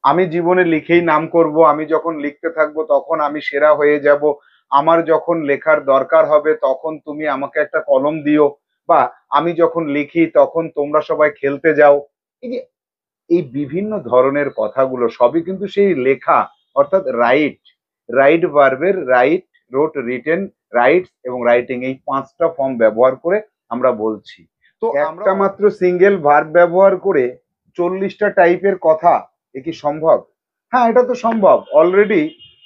আমি জীবনে লিখেই নাম করব, আমি যখন লিখতে থাকবো তখন আমি সেরা হয়ে যাব, আমার যখন লেখার দরকার হবে তখন তুমি আমাকে একটা কলম দিও, বা আমি যখন লিখি তখন তোমরা সবাই খেলতে যাও। এই যে এই বিভিন্ন ধরনের কথাগুলো সবই কিন্তু সেই লেখা, অর্থাৎ রাইট। রাইট ভার্বের রাইট, রোট, রিটেন, রাইটস এবং রাইটিং, এই পাঁচটা ফর্ম ব্যবহার করে আমরা বলছি। তো একটা মাত্র সিঙ্গেল ভার্ব ব্যবহার করে 40টা টাইপের কথা, এ কি সম্ভব? হ্যাঁ, এটা তো সম্ভব। অলরেডি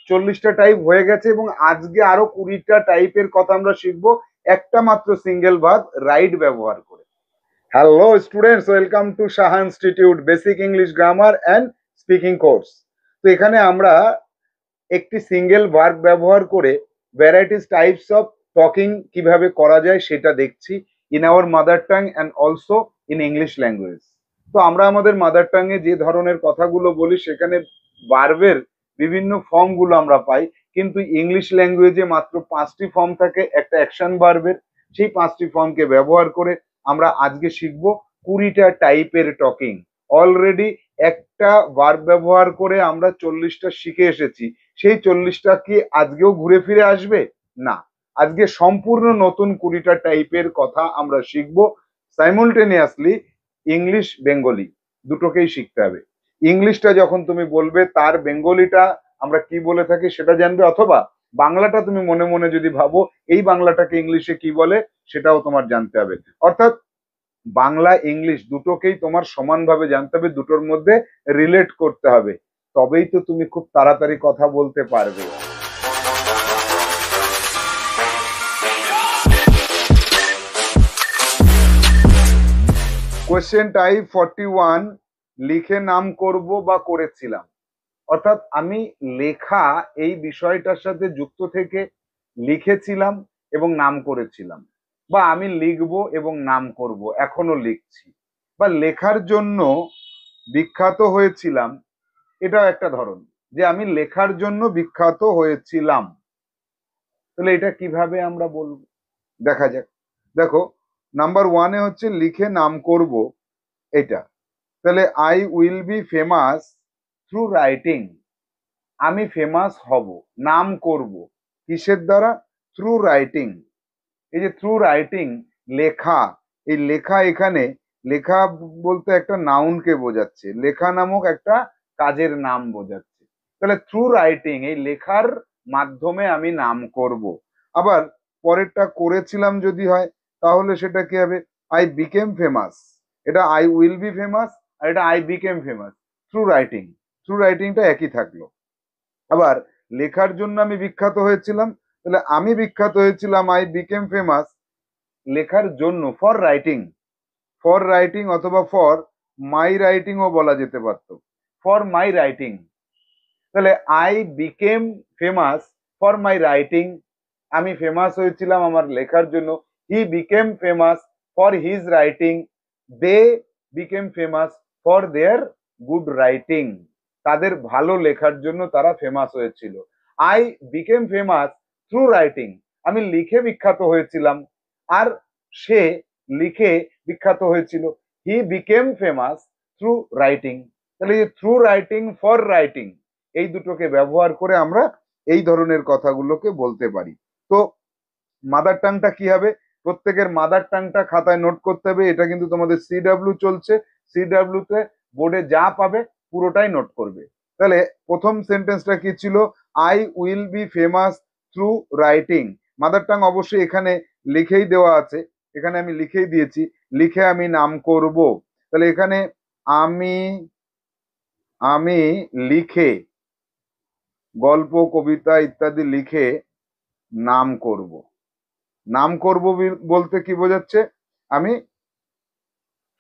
40টা টাইপ হয়ে গেছে এবং আজকে আরো 20টা টাইপের কথা আমরা শিখবো একটা মাত্র সিঙ্গেল ভার্ব রাইট ব্যবহার করে। Hello students, welcome to Saha institute basic English grammar and speaking course. তো এখানে আমরা একটি সিঙ্গেল ভার্ব ব্যবহার করে ভ্যারাইটিস টাইপস অফ টকিং কিভাবে করা যায় সেটা দেখছি in our mother tongue and also in English language. তো আমরা আমাদের মাদার টাঙে যে ধরনের কথাগুলো বলি সেখানে ভার্বের বিভিন্ন ফর্মগুলো আমরা পাই, কিন্তু ইংলিশ ল্যাঙ্গুয়েজে মাত্র 5টি ফর্ম থাকে একটা অ্যাকশন ভার্বের। সেই 5টি ফর্মকে ব্যবহার করে আমরা আজকে শিখবো 20টা টাইপের টকিং। অলরেডি একটা ভার্ব ব্যবহার করে আমরা 40টা শিখে এসেছি, সেই 40টা কি আজকেও ঘুরে ফিরে আসবে? না, আজকে সম্পূর্ণ নতুন 20টা টাইপের কথা আমরা শিখবো সাইমultaneously। ইংলিশ বেঙ্গলি দুটোকেই শিখতে হবে। ইংলিশটা যখন তুমি বলবে তার বেঙ্গলিটা আমরা কি বলে থাকি সেটা জানবে, অথবা বাংলাটা তুমি মনে মনে যদি ভাবো এই বাংলাটাকে ইংলিশে কি বলে সেটাও তোমার জানতে হবে। অর্থাৎ বাংলা ইংলিশ দুটোকেই তোমার সমানভাবে জানতে হবে, দুটোর মধ্যে রিলেট করতে হবে, তবেই তো তুমি খুব তাড়াতাড়ি কথা বলতে পারবে। কোয়েশ্চেন টাইপ 41, লিখে নাম করব বা করেছিলাম। অর্থাৎ আমি লেখা এই বিষয়টার সাথে যুক্ত থেকে লিখেছিলাম এবং নাম করেছিলাম, বা আমি লিখবো এবং নাম করব, এখনো লিখছি, বা লেখার জন্য বিখ্যাত হয়েছিলাম। এটাও একটা ধরন, যে আমি লেখার জন্য বিখ্যাত হয়েছিলাম। তাহলে এটা কিভাবে আমরা বলবো দেখা যাক। দেখো, নাম্বার ওয়ানে হচ্ছে লিখে নাম করব, এটা। তাহলে I will be famous through writing. আমি ফেমাস হব, নাম করব কিসের দ্বারা? Through writing. এই যে থ্রু রাইটিং, লেখা, এই লেখা এখানে লেখা বলতে একটা নাউনকে বোঝাচ্ছে, লেখা নামক একটা কাজের নাম বোঝাচ্ছে। তাহলে থ্রু রাইটিং, এই লেখার মাধ্যমে আমি নাম করব। আবার পরেরটা করেছিলাম যদি হয় তাহলে সেটা কি হবে? I became famous. এটা আই উইল বি ফেমাস, আর এটা I became famous. Through writing, through রাইটিংটা একই থাকলো। আবার লেখার জন্য আমি বিখ্যাত হয়েছিলাম, তাহলে আমি বিখ্যাত হয়েছিলাম, আই বিকেম ফেমাস লেখার জন্য, ফর রাইটিং। ফর রাইটিং অথবা ফর মাই রাইটিং ও বলা যেতে পারতো, ফর মাই রাইটিং। তাহলে I became famous for my writing, আমি ফেমাস হয়েছিলাম আমার লেখার জন্য। He became famous for his writing, they became famous for their good writing, তাদের ভালো লেখার জন্য তারা ফেমাস হয়েছিল। I became famous through writing, আমি লিখে বিখ্যাত হয়েছিলাম, আর সে লিখে বিখ্যাত হয়েছিল। He became famous through writing. তাহলে এই থ্রু রাইটিং, ফর রাইটিং, এই দুটোকে ব্যবহার করে আমরা এই ধরনের কথাগুলোকে বলতে পারি। তো মাদার টাংটা কি হবে? প্রত্যেকের মাদার টাংটা খাতায় নোট করতে হবে। এটা কিন্তু তোমাদের সিডাব্লিউ চলছে, সিডাব্লিউ তে বোর্ডে যা পাবে পুরোটাই নোট করবে। তাহলে প্রথম সেন্টেন্সটা কি ছিল? I will be famous through writing. Mother tongue অবশ্যই এখানে লিখেই দেওয়া আছে, এখানে আমি লিখেই দিয়েছি, লিখে আমি নাম করব। তাহলে এখানে আমি আমি লিখে, গল্প কবিতা ইত্যাদি লিখে নাম করব। নাম করব বলতে কি বোঝাচ্ছে? আমি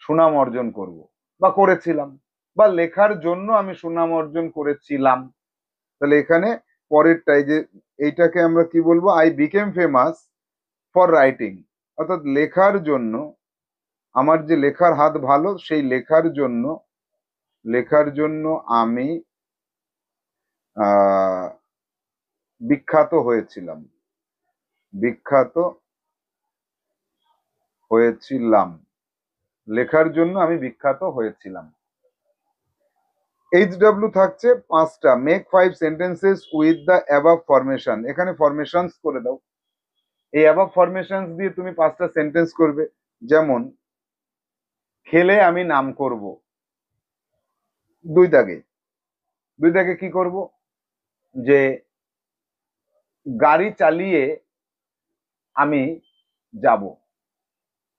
সুনাম অর্জন করব, বা করেছিলাম, বা লেখার জন্য আমি সুনাম অর্জন করেছিলাম। তাহলে এখানে পরেরটাই যে এইটাকে আমরা কি বলবো? I became famous for writing, অর্থাৎ লেখার জন্য, আমার যে লেখার হাত ভালো সেই লেখার জন্য, লেখার জন্য আমি আহ বিখ্যাত হয়েছিলাম, বিখ্যাত হয়েছিলাম, লেখার জন্য আমি বিখ্যাত হয়েছিলাম। HW থাকছে 5টা। Make 5 sentences with the above formation. এখানে ফরমেশনস করে দাও। এই অ্যাবাভ ফরমেশনস দিয়ে তুমি 5টা সেন্টেন্স করবে। যেমন খেলে আমি নাম করব। দুই দাগে কি করব, যে গাড়ি চালিয়ে আমি যাব।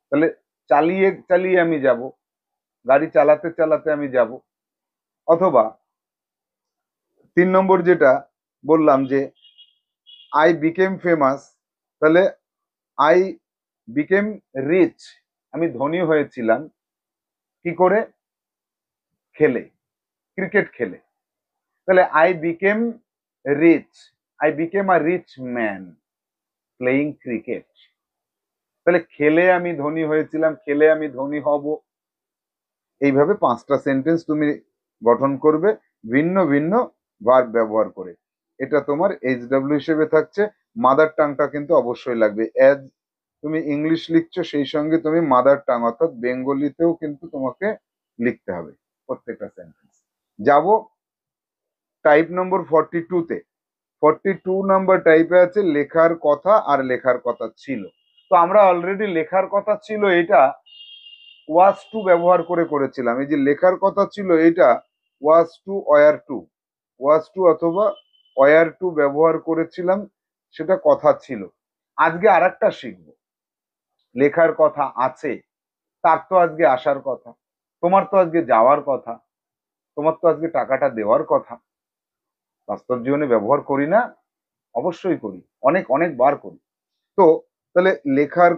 তাহলে চালিয়ে চালিয়ে আমি যাব, গাড়ি চালাতে চালাতে আমি যাব। অথবা 3 নম্বর যেটা বললাম যে আই বিকেম ফেমাস, তাহলে আই বিকেম রিচ, আমি ধনী হয়েছিলাম কি করে? খেলে, ক্রিকেট খেলে। তাহলে I became rich, I became a rich man playing cricket. তাহলে খেলে আমি ধনী হয়েছিলাম, খেলে আমি ধনী হব। এইভাবে 5টা সেন্টেন্স তুমি গঠন করবে ভিন্ন ভিন্ন ভার্ব ব্যবহার করে। এটা তোমার HW হিসেবে থাকছে। মাদার টাংটা কিন্তু অবশ্যই লাগবে। অ্যাজ তুমি ইংলিশ লিখছো সেই সঙ্গে তুমি মাদার টাং অর্থাৎ বেঙ্গলিতেও কিন্তু তোমাকে লিখতে হবে প্রত্যেকটা সেন্টেন্স। যাব টাইপ নম্বর 42-তে। 42 নাম্বার টাইপে আছে লেখার কথা আর লেখার কথা ছিল। তো আমরা অলরেডি লেখার কথা ছিল এটা ওয়াজ টু ব্যবহার করে করেছিলাম। এই যে লেখার কথা ছিল এটা ওয়াজ টু ওয়ার টু, ওয়াজ টু অথবা ওয়ার টু ব্যবহার করেছিলাম, সেটা কথা ছিল। আজকে আরেকটা শিখবো, লেখার কথা আছে, তার তো আজকে আসার কথা, তোমার তো আজকে যাওয়ার কথা, তোমার তো আজকে টাকাটা দেওয়ার কথা। বাস্তব জীবনে ব্যবহার করি না? অবশ্যই করি, অনেক অনেক বার করি। তো তাহলে লেখার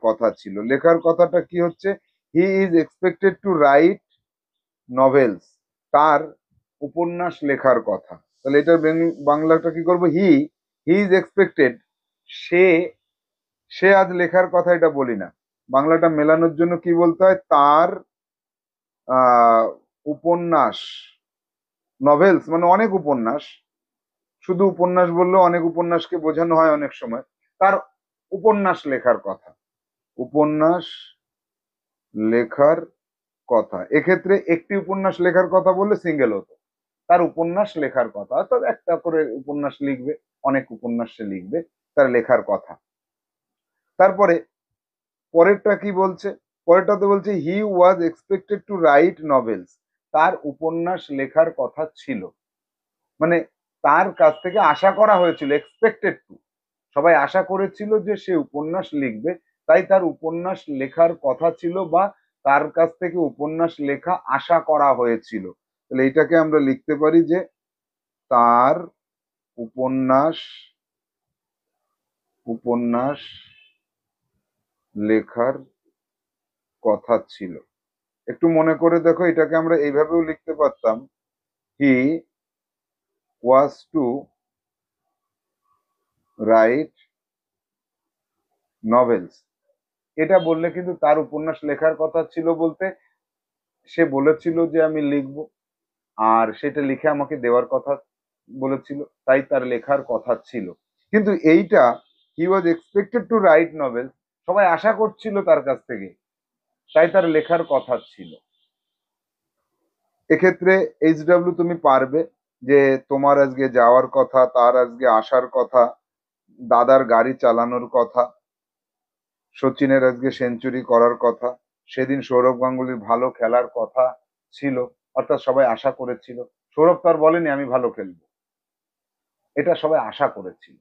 কথা ছিল। লেখার কথাটা কি হচ্ছে? He is expected to write novels, তার উপন্যাস লেখার কথা। তাহলে এটার বাংলাটা কি করবো? হি ইজ এক্সপেক্টেড, সে সে আজ লেখার কথা এটা বলি না, বাংলাটা মেলানোর জন্য কি বলতে হয়? তার উপন্যাস, নভেলস মানে অনেক উপন্যাস, শুধু উপন্যাস বললেও অনেক উপন্যাসকে বোঝানো হয় অনেক সময়। তার উপন্যাস লেখার কথা, উপন্যাস লেখার কথা। এক্ষেত্রে একটি উপন্যাস লেখার কথা বললে সিঙ্গেল হতো, তার উপন্যাস লেখার কথা, অর্থাৎ একটা করে উপন্যাস লিখবে, অনেক উপন্যাস সে লিখবে, তার লেখার কথা। তারপরে পরেরটা কি বলছে? পরেরটাতে বলছে he was expected to write novels, তার উপন্যাস লেখার কথা ছিল। মানে তার কাছ থেকে আশা করা হয়েছিল, এক্সপেক্টেড টু, সবাই আশা করেছিল যে সে উপন্যাস লিখবে, তাই তার উপন্যাস লেখার কথা ছিল বা তার কাছ থেকে উপন্যাস লেখা আশা করা হয়েছিল। তাহলে এইটাকে আমরা লিখতে পারি যে তার উপন্যাস উপন্যাস লেখার কথা ছিল। একটু মনে করে দেখো, এটাকে আমরা এইভাবেও লিখতে পারতাম, হি ওয়াজ টু রাইট নভেলস। এটা বললে কিন্তু তার উপন্যাস লেখার কথা ছিল বলতে সে বলেছিল যে আমি লিখব, আর সেটা লিখে আমাকে দেওয়ার কথা বলেছিল, তাই তার লেখার কথা ছিল। কিন্তু এইটা he was expected to write novel, সবাই আশা করছিল তার কাছ থেকে, তাই তার লেখার কথা ছিল। এক্ষেত্রে HW তুমি পারবে যে তোমার আজকে যাওয়ার কথা, তার আজকে আসার কথা, দাদার গাড়ি চালানোর কথা, সচিনের আজকে সেঞ্চুরি করার কথা, সেদিন সৌরভ গাঙ্গুলির ভালো খেলার কথা ছিল, অর্থাৎ সবাই আশা করেছিল। সৌরভ তো আর বলেনি আমি ভালো খেলবো, এটা সবাই আশা করেছিল।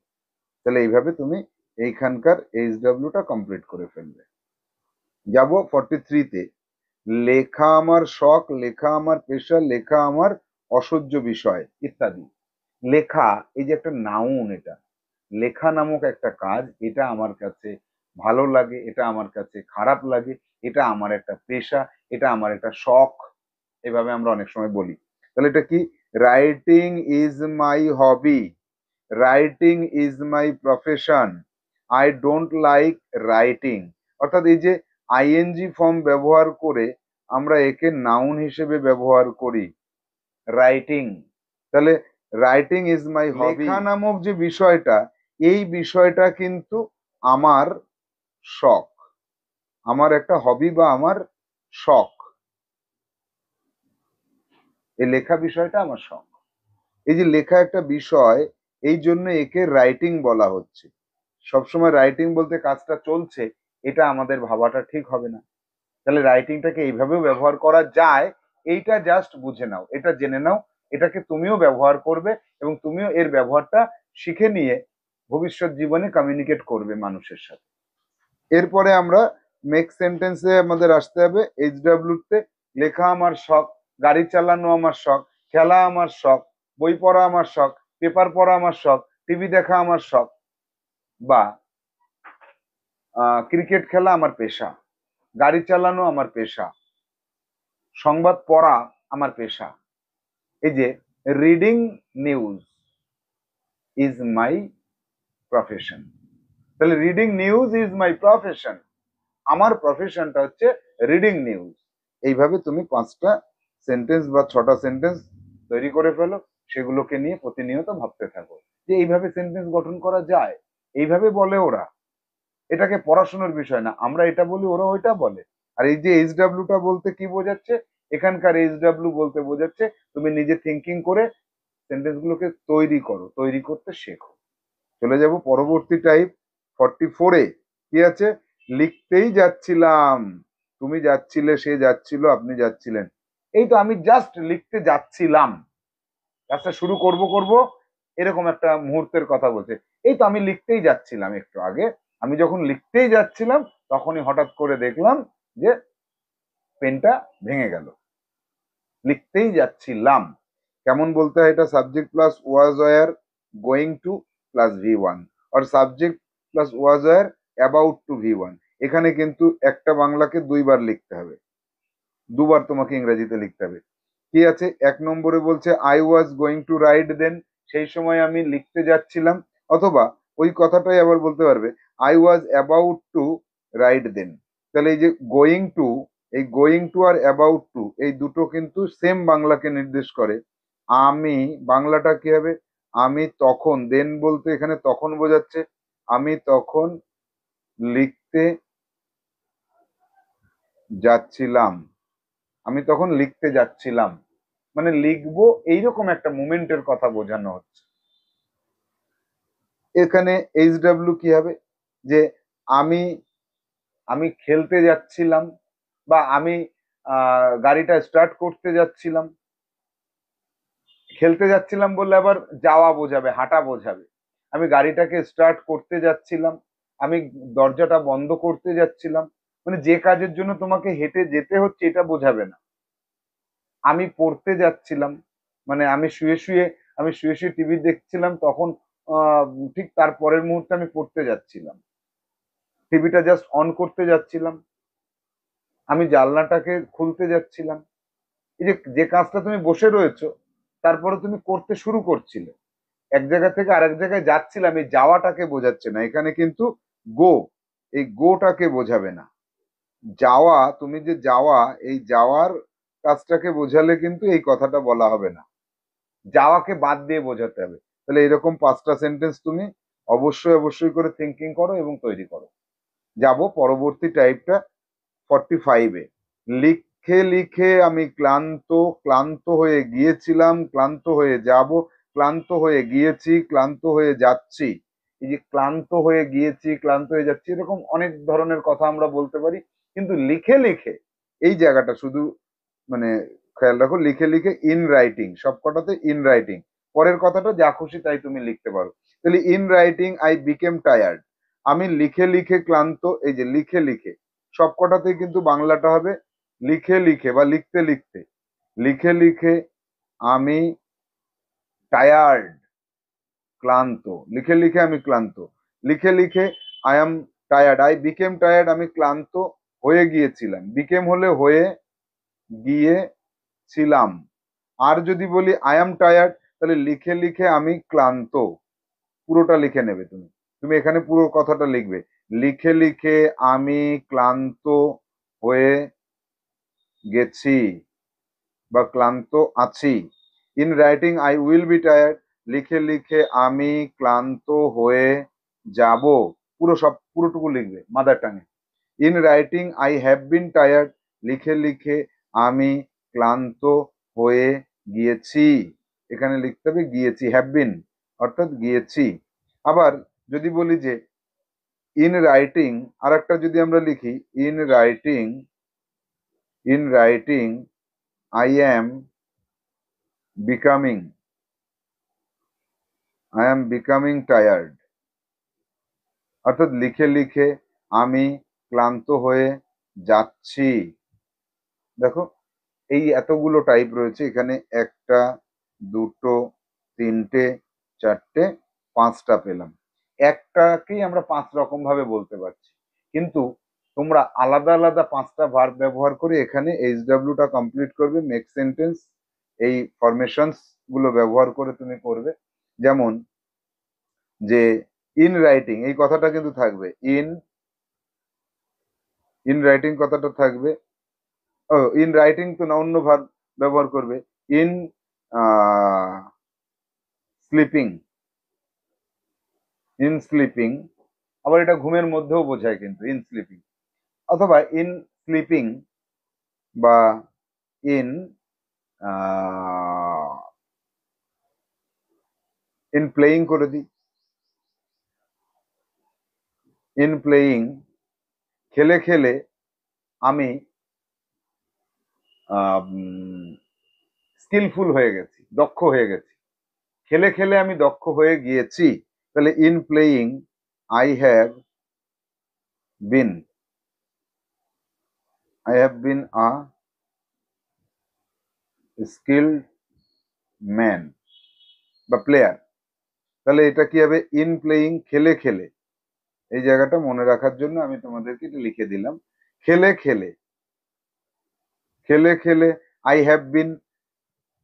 তাহলে এইভাবে তুমি এইখানকার HW-টা কমপ্লিট করে ফেলবে। যাব 43-তে, লেখা আমার শখ, লেখা আমার পেশা, লেখা আমার অসহ্য বিষয় ইত্যাদি। লেখা, এই যে একটা নাউন, এটা লেখা নামক একটা কাজ, এটা আমার কাছে ভালো লাগে, এটা আমার কাছে খারাপ লাগে, এটা আমার একটা পেশা, এটা আমার একটা শখ, এভাবে আমরা অনেক সময় বলি। তাহলে এটা কি? Writing is my hobby, writing is my profession, I don't like writing. অর্থাৎ এই যে আইএনজি ফর্ম ব্যবহার করে আমরা একে নাউন হিসেবে ব্যবহার করি, রাইটিং। তাহলে রাইটিং ইজ মাই হবি, লেখা নামক যে বিষয়টা, এই বিষয়টা কিন্তু আমার শখ, আমার একটা হবি বা আমার শখ। এই লেখা বিষয়টা আমার শখ। এই যে লেখা একটা বিষয়, এই জন্য একে রাইটিং বলা হচ্ছে। সবসময় রাইটিং বলতে কাজটা চলছে, এটা আমাদের ভাবাটা ঠিক হবে না। তাহলে রাইটিংটাকে এইভাবেও ব্যবহার করা যায়, এইটা জাস্ট বুঝে নাও, এটা জেনে নাও, এটাকে তুমিও ব্যবহার করবে এবং তুমিও এর ব্যবহারটা শিখে নিয়ে ভবিষ্যৎ জীবনে কমিউনিকেট করবে মানুষের সাথে। এরপরে আমরা মেক সেন্টেন্সে আমাদের আসতে হবে। তে লেখা আমার শখ, গাড়ি চালানো আমার শখ, খেলা আমার শখ, বই পড়া আমার শখ, পেপার পড়া আমার শখ, টিভি দেখা আমার শখ, বা ক্রিকেট খেলা আমার পেশা, গাড়ি চালানো আমার পেশা, সংবাদ পড়া আমার পেশা। এই যে reading news is my profession, তাহলে reading news is my profession, আমার প্রফেশনটা হচ্ছে রিডিং নিউজ। এইভাবে তুমি 5টা সেন্টেন্স বা 6টা সেন্টেন্স তৈরি করে ফেলো, সেগুলোকে নিয়ে প্রতিনিয়ত ভাবতে থাকো যে এইভাবে সেন্টেন্স গঠন করা যায়। এইভাবে বলে ওরা, এটাকে পড়াশোনার বিষয় না, আমরা এটা বলি ওরা ওইটা বলে। আর এই যে টা বলতে কি বোঝাচ্ছে, এখানকার বলতে বোঝাচ্ছে তুমি নিজে থিঙ্কিং করে সেন্টেন্স গুলোকে তৈরি করো, তৈরি করতে শেখো। চলে যাব পরবর্তী টাইপ 44-এ। কি আছে? লিখতেই যাচ্ছিলাম, তুমি যাচ্ছিলে, সে যাচ্ছিল, আপনি যাচ্ছিলেন। এই তো আমি জাস্ট লিখতে যাচ্ছিলাম, কাজটা শুরু করব এরকম একটা মুহূর্তের কথা বলছে। এই তো আমি লিখতেই যাচ্ছিলাম, একটু আগে আমি যখন লিখতেই যাচ্ছিলাম তখনই হঠাৎ করে দেখলাম যে পেনটা ভেঙে গেল। লিখতেই যাচ্ছিলাম, কেমন বলতে হয় এটা? Subject plus was were going to plus V1, আর subject plus was were about to V1। এখানে কিন্তু একটা বাংলাকে 2বার লিখতে হবে, 2বার তোমাকে ইংরেজিতে লিখতে হবে। কি আছে? 1 নম্বরে বলছে I was going to ride then, সেই সময় আমি লিখতে যাচ্ছিলাম। অথবা ওই কথাটাই আবার বলতে পারবে I was about to ride then. তাহলে এই যে গোয়িং টু, এই গোয়িং টু আর অ্যাবাউট টু এই দুটো কিন্তু সেম বাংলাকে নির্দেশ করে। আমি, বাংলাটা কি হবে? আমি তখন, দেন বলতে এখানে তখন বোঝাচ্ছে, আমি তখন লিখতে যাচ্ছিলাম, আমি তখন লিখতে যাচ্ছিলাম, মানে লিখবো এইরকম একটা মুমেন্টের কথা বোঝানো হচ্ছে। এখানে কি হবে? যে আমি, আমি খেলতে যাচ্ছিলাম, বা আমি গাড়িটা স্টার্ট করতে যাচ্ছিলাম। খেলতে যাচ্ছিলাম বললে আবার যাওয়া বোঝাবে, হাঁটা বোঝাবে। আমি গাড়িটাকে স্টার্ট করতে যাচ্ছিলাম, আমি দরজাটা বন্ধ করতে যাচ্ছিলাম, মানে যে কাজের জন্য তোমাকে হেঁটে যেতে হচ্ছে এটা বোঝাবে না। আমি পড়তে যাচ্ছিলাম, মানে আমি শুয়ে শুয়ে টিভি দেখছিলাম, তখন আহ, ঠিক তার পরের মুহূর্তে আমি পড়তে যাচ্ছিলাম, টিভিটা জাস্ট অন করতে যাচ্ছিলাম, আমি জানলাটাকে খুলতে যাচ্ছিলাম। এই যে যে কাজটা তুমি বসে রয়েছো, তারপরে তুমি করতে শুরু করছিলে, এক জায়গা থেকে আরেক জায়গায় যাচ্ছিলাম, এই যাওয়াটাকে বোঝাচ্ছে না এখানে কিন্তু গো, এই গোটাকে বোঝাবে না। যাওয়া, তুমি যে যাওয়া, এই যাওয়ার কাজটাকে বোঝালে কিন্তু এই কথাটা বলা হবে না, যাওয়াকে বাদ দিয়ে বোঝাতে হবে। তাহলে এরকম 5টা সেন্টেন্স তুমি অবশ্যই অবশ্যই করে থিঙ্কিং করো এবং তৈরি করো। যাব পরবর্তী টাইপটা 45-এ। লিখে লিখে আমি ক্লান্ত, ক্লান্ত হয়ে গিয়েছিলাম, ক্লান্ত হয়ে যাব, ক্লান্ত হয়ে গিয়েছি, ক্লান্ত হয়ে যাচ্ছি। এই যে ক্লান্ত হয়ে গিয়েছি, ক্লান্ত হয়ে যাচ্ছি, এরকম অনেক ধরনের কথা আমরা বলতে পারি। কিন্তু লিখে লিখে, এই জায়গাটা শুধু মানে খেয়াল রাখো, লিখে লিখে ইন রাইটিং, সবকটাতে ইন রাইটিং, পরের কথাটা যা খুশি তাই তুমি লিখতে পারো। তাহলে in writing I became tired, আমি লিখে লিখে ক্লান্ত। এই যে লিখে লিখে, সবকটাতেই কিন্তু বাংলাটা হবে লিখে লিখে বা লিখতে লিখতে। লিখে লিখে আমি টায়ার্ড, ক্লান্ত, লিখে লিখে আমি ক্লান্ত। লিখে লিখে I am tired, I became tired, আমি ক্লান্ত হয়ে গিয়েছিলাম, বিকেম হলে হয়ে গিয়েছিলাম। আর যদি বলি আই এম টায়ার্ড, তাহলে লিখে লিখে আমি ক্লান্ত, পুরোটা লিখে নেবে তুমি। তুমি এখানে পুরো কথাটা লিখবে, লিখে লিখে আমি ক্লান্ত হয়ে গেছি বা ক্লান্ত আছি। In writing I will be tired, লিখে লিখে আমি ক্লান্ত হয়ে যাব, পুরোটুকু লিখবে mother tongue. In writing I have been tired, লিখে লিখে আমি ক্লান্ত হয়ে গিয়েছি, এখানে লিখতে হবে গিয়েছি, হ্যাভ বিন অর্থাৎ গিয়েছি। আবার যদি বলি যে ইন রাইটিং, আর একটা যদি আমরা লিখি in writing I am becoming tired, অর্থাৎ লিখে লিখে আমি ক্লান্ত হয়ে যাচ্ছি। দেখো এই এতগুলো টাইপ রয়েছে এখানে, একটা, দুটো, তিনটে, চারটে, পাঁচটা পেলাম। একটাকেই আমরা পাঁচ রকম ভাবে বলতে পারছি, কিন্তু তোমরা আলাদা আলাদা পাঁচটা ভার্ব ব্যবহার করে এখানে এইচডাব্লিউটা কমপ্লিট করবে, মেক সেন্টেন্স এই ফরমেশনস গুলো ব্যবহার করে তুমি করবে। যেমন যে ইন রাইটিং এই কথাটা কিন্তু থাকবে, ইন ইন রাইটিং কথাটা থাকবে। ও ইন রাইটিং তো না, অন্য ভার্ব ব্যবহার করবে, ইন স্লিপিং, আবার এটা ঘুমের মধ্যেও বোঝায় কিন্তু ইন স্লিপিং, অথবা ইন স্লিপিং বা ইন ইন প্লেয়িং করে দিই, ইন প্লেয়িং খেলে খেলে আমি স্কিলফুল হয়ে গেছি, দক্ষ হয়ে গেছি, খেলে খেলে আমি দক্ষ হয়ে গিয়েছি। তাহলে in playing I have bin a skilled man বা প্লেয়ার। তাহলে এটা কি হবে, ইন প্লেয়িং খেলে খেলে, এই জায়গাটা মনে রাখার জন্য আমি তোমাদেরকে এটা লিখে দিলাম, খেলে খেলে, খেলে খেলে I have been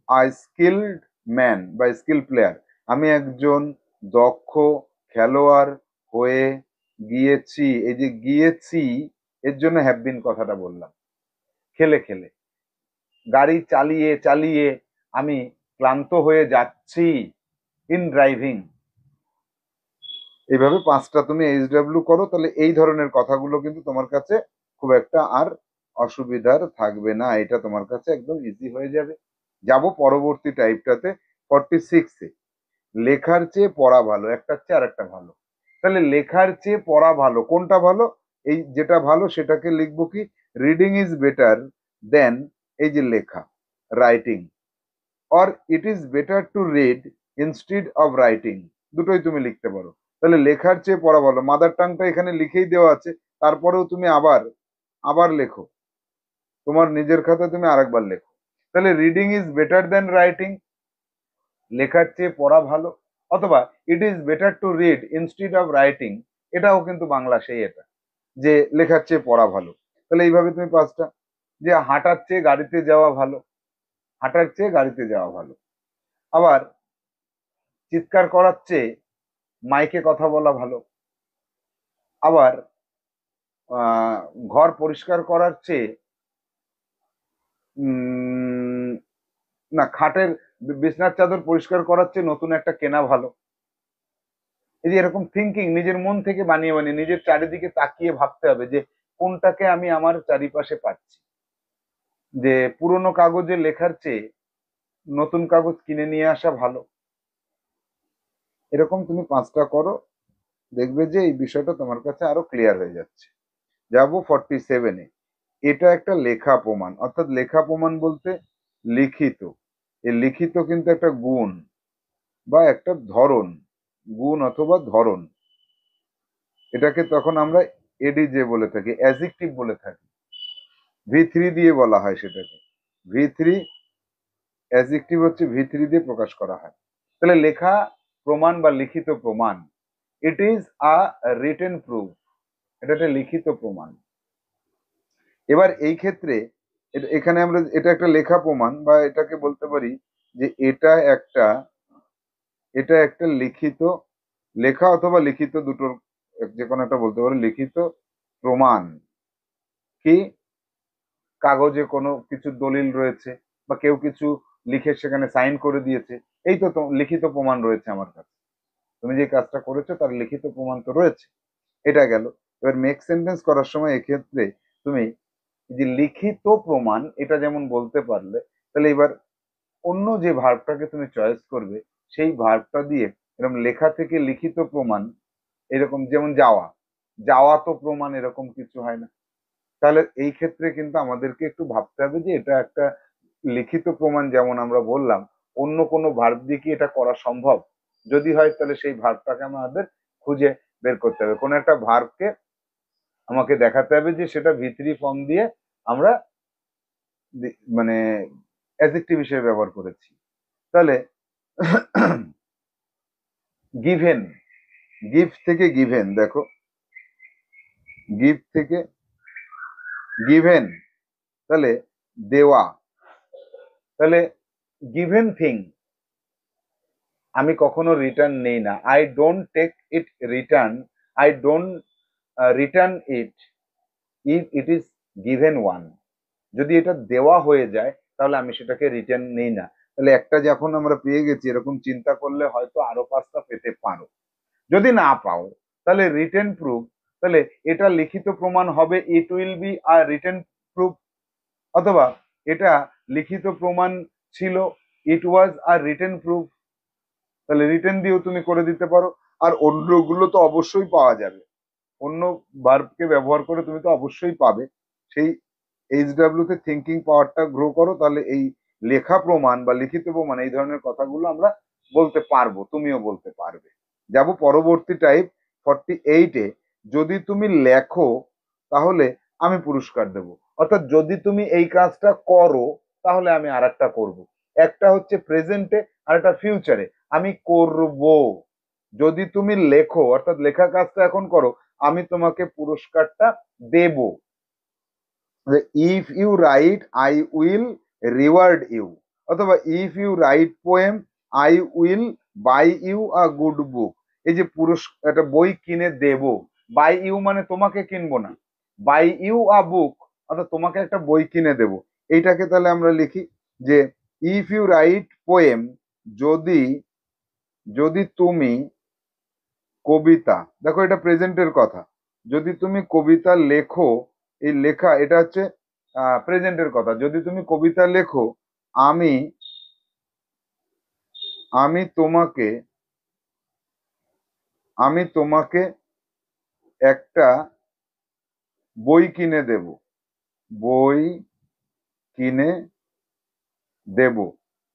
I skilled man বা স্কিল প্লেয়ার, আমি একজন দক্ষ খেলোয়াড় হয়ে গিয়েছি। এই যে গিয়েছি এর জন্য হ্যাভ বিন কথাটা বললাম। খেলে খেলে, গাড়ি চালিয়ে চালিয়ে আমি ক্লান্ত হয়ে যাচ্ছি, ইন ড্রাইভিং। এইভাবে পাঁচটা তুমি এইচডাব্লিউ করো, তাহলে এই ধরনের কথাগুলো কিন্তু তোমার কাছে খুব একটা আর অসুবিধার থাকবে না, এটা তোমার কাছে একদম ইজি হয়ে যাবে। যাব পরবর্তী টাইপটাতে, 46-এ লেখার চেয়ে পড়া ভালো, একটা চেয়ে আর একটা ভালো। তাহলে লেখার চেয়ে পড়া ভালো, কোনটা ভালো? এই যেটা ভালো সেটাকে লিখবো কি, রিডিং ইজ বেটার দেন, এই যে লেখা, writing, or it is better to read instead of writing, দুটোই তুমি লিখতে পারো। তাহলে লেখার চেয়ে পড়া ভালো, মাদার টাংটা এখানে লিখেই দেওয়া আছে, তারপরেও তুমি আবার আবার লেখো, তোমার নিজের খাতা তুমি আরেকবার লেখো। তাহলে reading is better then writing, লেখার চেয়ে পড়া ভালো, অথবা it is better to read instead of writing, এটাও কিন্তু বাংলা সেই এটা, যে লেখার চেয়ে পড়া ভালো। তাহলে এইভাবে তুমি পাঁচটা, যে হাঁটার চেয়ে গাড়িতে যাওয়া ভালো, হাঁটার চেয়ে গাড়িতে যাওয়া ভালো। আবার চিৎকার করার চেয়ে মাইকে কথা বলা ভালো। আবার আহ, ঘর পরিষ্কার করার চেয়ে উম, না, খাটের বিছনার চাদর পরিষ্কার করার চেয়ে নতুন একটা কেনা ভালো। এই যে এরকম থিঙ্কিং নিজের মন থেকে বানিয়ে বানিয়ে নিজের চারিদিকে তাকিয়ে ভাবতে হবে যে কোনটাকে আমি আমার চারিপাশে পাচ্ছি, যে পুরোনো কাগজে লেখার চেয়ে নতুন কাগজ কিনে নিয়ে আসা ভালো। এরকম তুমি পাঁচটা করো, দেখবে যে এই বিষয়টা তোমার কাছে আরো ক্লিয়ার হয়ে যাচ্ছে। যাবো 47-এ, এটা একটা লেখা প্রমাণ, অর্থাৎ লেখা প্রমাণ বলতে লিখিত, এই লিখিত কিন্তু একটা গুণ বা একটা ধরন, গুণ অথবা ধরন, এটাকে তখন আমরা এডিজে বলে থাকি, অ্যাজেক্টিভ বলে থাকি, ভি3 দিয়ে বলা হয় সেটাকে, ভি3 অ্যাজেক্টিভ হচ্ছে ভি3 দিয়ে প্রকাশ করা হয়। তাহলে লেখা প্রমাণ বা লিখিত প্রমাণ, it is a written proof, এটা একটা লিখিত প্রমাণ। এবার এই ক্ষেত্রে এখানে আমরা এটা একটা লেখা প্রমাণ, বা এটাকে বলতে পারি যে এটা একটা লিখিত, লেখা অথবা লিখিত দুটোর যে কোনো একটা বলতে পারো, লিখিত প্রমাণ কি, কাগজে কোনো কিছু দলিল রয়েছে বা কেউ কিছু লিখে সেখানে সাইন করে দিয়েছে, এই তো লিখিত প্রমাণ রয়েছে আমার কাছে, তুমি যে কাজটা করেছো তার লিখিত প্রমাণ তো রয়েছে। এটা গেল। এবার মেক সেন্টেন্স করার সময় এক্ষেত্রে তুমি যে লিখিত প্রমাণ এটা যেমন বলতে পারলে, তাহলে এবার অন্য যে ভার্বটাকে তুমি চয়েস করবে সেই ভার্বটা দিয়ে এরকম লেখা থেকে লিখিত প্রমাণ, এরকম যেমন যাওয়া, যাওয়া তো প্রমাণ, এরকম কিছু হয় না। তাহলে এই ক্ষেত্রে কিন্তু আমাদেরকে একটু ভাবতে হবে যে এটা একটা লিখিত প্রমাণ, যেমন আমরা বললাম অন্য কোনো ভার্ব দিয়ে কি এটা করা সম্ভব? যদি হয় তাহলে সেই ভার্বটাকে আমাদের খুঁজে বের করতে হবে। কোনো একটা ভার্বকে আমাকে দেখাতে হবে যে সেটা V3 ফর্ম দিয়ে আমরা মানে অ্যাডজেক্টিভ হিসেবে ব্যবহার করেছি। তাহলে গিভেন, গিভ থেকে গিভেন, দেখো গিভ থেকে গিভেন, তাহলে দেওয়া। তাহলে গিভেন থিং আমি কখনো রিটার্ন নেই না, I don't take it return, I don't return it if it is given one. যদি এটা দেওয়া হয়ে যায় তাহলে আমি সেটাকে রিটার্ন নেই না। তাহলে একটা যখন আমরা পেয়ে গেছি, এরকম চিন্তা করলে হয়তো আরো 5টা পেতে পারো। যদি না পাও তাহলে রিটেন প্রুফ, তাহলে এটা লিখিত প্রমাণ হবে, ইট will be a written proof. অথবা এটা লিখিত প্রমাণ ছিল, ইট ওয়াজ আ রিটেন প্রুফ। তাহলে রিটেন দিয়েও তুমি করে দিতে পারো। আর অন্যগুলো তো অবশ্যই পাওয়া যাবে, অন্য ভার্বকে ব্যবহার করে তুমি তো অবশ্যই পাবে। সেই HW তে থিঙ্কিং পাওয়ারটা গ্রো করো, তাহলে এই লেখা প্রমাণ বা লিখিত প্রমাণ এই ধরনের কথাগুলো আমরা বলতে পারবো, তুমিও বলতে পারবে। যাব পরবর্তী টাইপ 48-এ, যদি তুমি লেখো তাহলে আমি পুরস্কার দেব। অর্থাৎ যদি তুমি এই কাজটা করো তাহলে আমি আর একটা করবো। একটা হচ্ছে প্রেজেন্টে আর একটা ফিউচারে, আমি করব। যদি তুমি লেখো অর্থাৎ লেখা কাজটা এখন করো, আমি তোমাকে পুরস্কারটা দেব। If you write I will reward you, অথবা if you write poem I will buy you a good book. এই যে একটা বই কিনে দেব, বাই ইউ মানে তোমাকে কিনবো না, বাই ইউ আ বুক অর্থাৎ তোমাকে একটা বই কিনে দেব। এইটাকে তাহলে আমরা লিখি যে ইফ ইউ রাইট পোয়েম, যদি যদি তুমি কবিতা, দেখো এটা প্রেজেন্টের কথা, যদি তুমি কবিতা লেখো, এই লেখা এটা হচ্ছে প্রেজেন্টের কথা, যদি তুমি কবিতা লেখো আমি আমি তোমাকে আমি তোমাকে একটা বই কিনে দেব, বই কিনে দেব।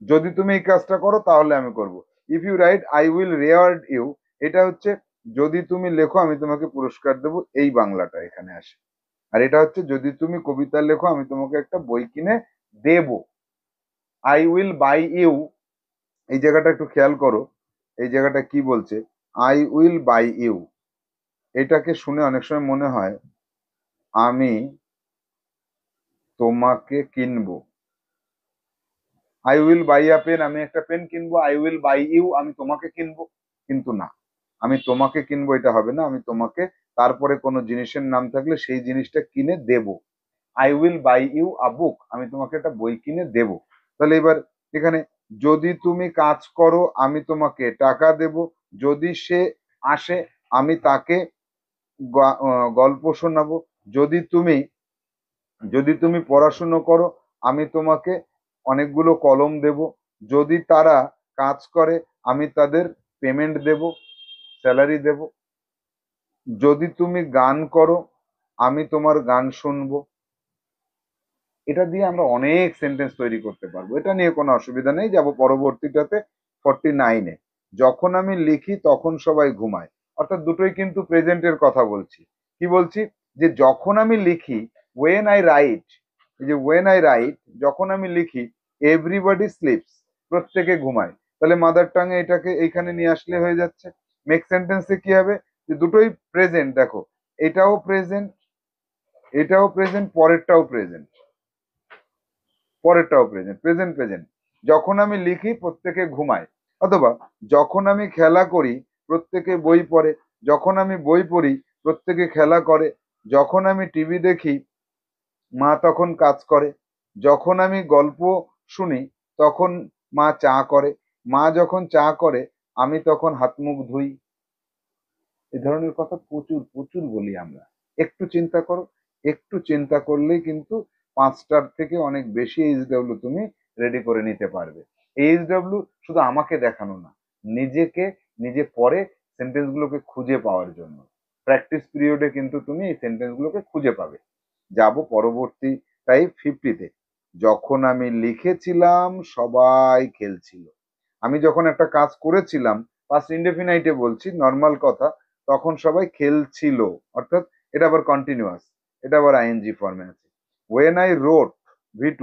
যদি তুমি এই কাজটা করো তাহলে আমি করব। If you write I will reward you, এটা হচ্ছে যদি তুমি লেখো আমি তোমাকে পুরস্কার দেব, এই বাংলাটা এখানে আসে। আর এটা হচ্ছে যদি তুমি কবিতা লেখো আমি তোমাকে একটা বই কিনে দেব। আই উইল বাই ইউ, এই জায়গাটা একটু খেয়াল করো, এই জায়গাটা কি বলছে, আই উইল বাই ইউ। এটাকে শুনে অনেক সময় মনে হয় আমি তোমাকে কিনবো। I will buy a pen, আমি একটা পেন কিনবো, আই উইল বাই ইউ আমি তোমাকে কিনবো, কিন্তু না, আমি তোমাকে কিনবো এটা হবে না, আমি তোমাকে তারপরে কোনো জিনিসের নাম থাকলে সেই জিনিসটা কিনে দেব। I will buy you a book, আমি তোমাকে একটা বই কিনে দেব। তাহলে এবার এখানে যদি তুমি কাজ করো আমি তোমাকে টাকা দেব, যদি সে আসে আমি তাকে গল্প শোনাবো, যদি তুমি যদি তুমি পড়াশুনো করো আমি তোমাকে অনেকগুলো কলম দেব, যদি তারা কাজ করে আমি তাদের পেমেন্ট দেব, স্যালারি দেব, যদি তুমি গান করো আমি তোমার গান শুনবো। এটা দিয়ে আমরা অনেক সেন্টেন্স তৈরি করতে পারবো, এটা নিয়ে কোনো অসুবিধা নেই। যাব পরবর্তীটাতে 49-এ, যখন আমি লিখি তখন সবাই ঘুমায়। অর্থাৎ দুটোই কিন্তু প্রেজেন্টের কথা বলছি। কি বলছি, যে যখন আমি লিখি, ওয়েন আই রাইট, এই যে ওয়েন আই রাইট, যখন আমি লিখি, এভরিবডি স্লিপস, প্রত্যেকে ঘুমায়। তাহলে মাদার টাং এটাকে এইখানে নিয়ে আসলে হয়ে যাচ্ছে। মেক সেন্টেন্সে কি হবে, যে দুটোই প্রেজেন্ট, দেখো এটাও প্রেজেন্ট, এটাও প্রেজেন্ট, পরেরটাও প্রেজেন্ট, পরেরটাও প্রেজেন্ট, প্রেজেন্ট প্রেজেন্ট। যখন আমি লিখি প্রত্যেকে ঘুমায়, অথবা যখন আমি খেলা করি প্রত্যেকে বই পড়ে, যখন আমি বই পড়ি প্রত্যেকে খেলা করে, যখন আমি টিভি দেখি মা তখন কাজ করে, যখন আমি গল্প শুনি তখন মা চা করে, মা যখন চা করে আমি তখন হাত মুখ ধুই। এই ধরনের কথা প্রচুর প্রচুর বলি আমরা। একটু চিন্তা করো, একটু চিন্তা করলেই কিন্তু 5টার থেকে অনেক বেশি HW তুমি রেডি করে নিতে পারবে। এইচডব্লিউ শুধু আমাকে দেখানো না, নিজেকে নিজে পরে সেন্টেন্স গুলোকে খুঁজে পাওয়ার জন্য। প্র্যাকটিস পিরিয়ডে কিন্তু তুমি এই সেন্টেন্স গুলোকে খুঁজে পাবে। যাব পরবর্তী টাইপ 50-তে। যখন আমি লিখেছিলাম সবাই খেলছিল। আমি যখন একটা কাজ করেছিলাম, পাস্ট ইনডেফিনাইটে বলছি, নর্মাল কথা, তখন সবাই খেলছিল, অর্থাৎ এটা আবার কন্টিনিউয়াস, এটা আবার আইএনজি ফর্মে আছে। ওয়েন আই রোট, V2,